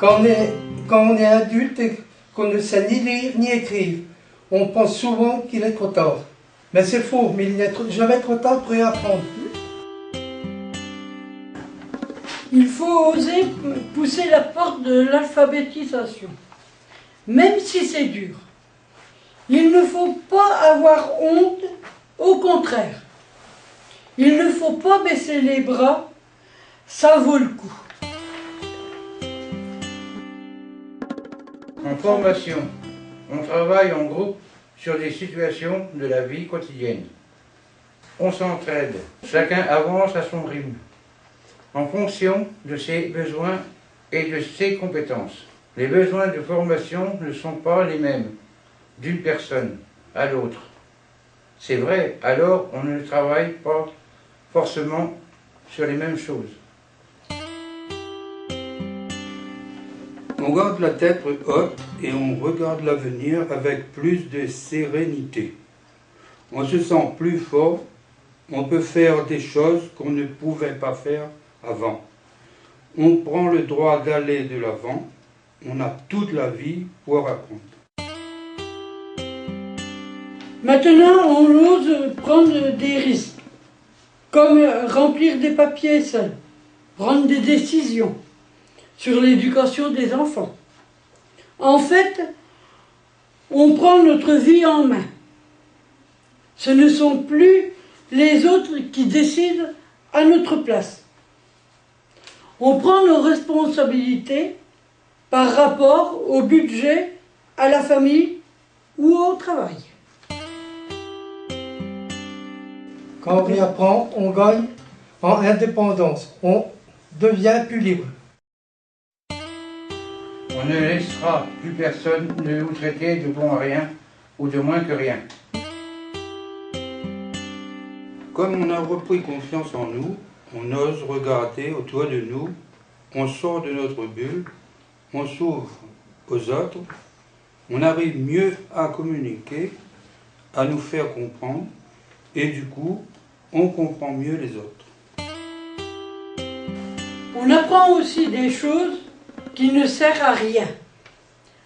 Quand on est adulte et qu'on ne sait ni lire ni écrire, on pense souvent qu'il est trop tard. Mais c'est faux, mais il n'est jamais trop tard pour réapprendre. Il faut oser pousser la porte de l'alphabétisation, même si c'est dur. Il ne faut pas avoir honte, au contraire. Il ne faut pas baisser les bras, ça vaut le coup. En formation, on travaille en groupe sur des situations de la vie quotidienne. On s'entraide, chacun avance à son rythme, en fonction de ses besoins et de ses compétences. Les besoins de formation ne sont pas les mêmes d'une personne à l'autre. C'est vrai, alors on ne travaille pas forcément sur les mêmes choses. On garde la tête haute et on regarde l'avenir avec plus de sérénité. On se sent plus fort, on peut faire des choses qu'on ne pouvait pas faire avant. On prend le droit d'aller de l'avant, on a toute la vie pour apprendre. Maintenant, on ose prendre des risques, comme remplir des papiers seuls, prendre des décisions sur l'éducation des enfants. En fait, on prend notre vie en main. Ce ne sont plus les autres qui décident à notre place. On prend nos responsabilités par rapport au budget, à la famille ou au travail. Quand on réapprend, on gagne en indépendance. On devient plus libre. On ne laissera plus personne ne nous traiter de bon à rien ou de moins que rien. Comme on a repris confiance en nous, on ose regarder autour de nous, on sort de notre bulle, on s'ouvre aux autres, on arrive mieux à communiquer, à nous faire comprendre, et du coup, on comprend mieux les autres. On apprend aussi des choses qui ne servent à rien,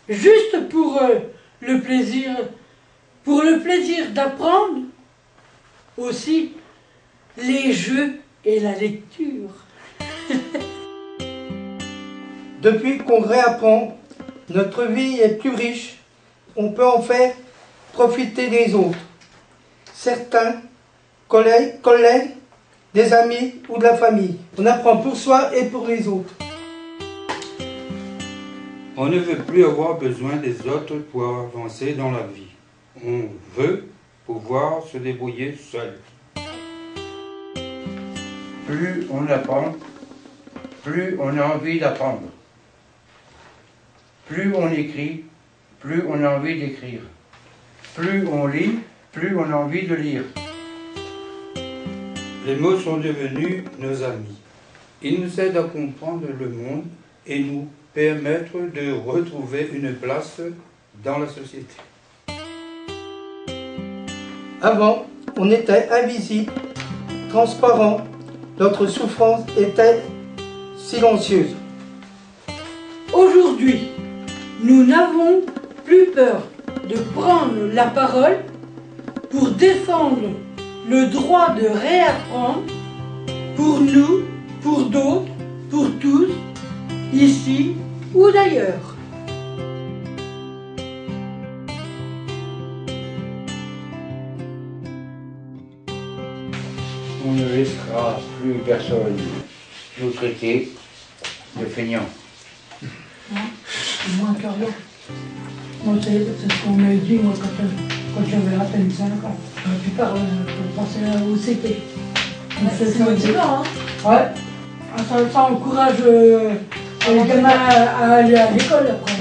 juste pour le plaisir d'apprendre, aussi les jeux et la lecture. Depuis qu'on réapprend, notre vie est plus riche. On peut en faire profiter des autres. Certains, collègues, des amis ou de la famille. On apprend pour soi et pour les autres. On ne veut plus avoir besoin des autres pour avancer dans la vie. On veut pouvoir se débrouiller seul. Plus on apprend, plus on a envie d'apprendre. Plus on écrit, plus on a envie d'écrire. Plus on lit, plus on a envie de lire. Les mots sont devenus nos amis. Ils nous aident à comprendre le monde et nous permettent de retrouver une place dans la société. Avant, on était invisible, transparent, notre souffrance était silencieuse. Aujourd'hui, nous n'avons plus peur de prendre la parole pour défendre le droit de réapprendre pour nous, pour d'autres, pour tous, ici ou d'ailleurs. On ne laissera plus personne nous traiter de feignants. Moi, Carlo, moi, c'est ce qu'on m'a dit moi, quand j'avais à peine 5 ans. La plupart pensaient au CP. C'est motivant, hein? Ouais. Ça encourage les gamins à aller à l'école après.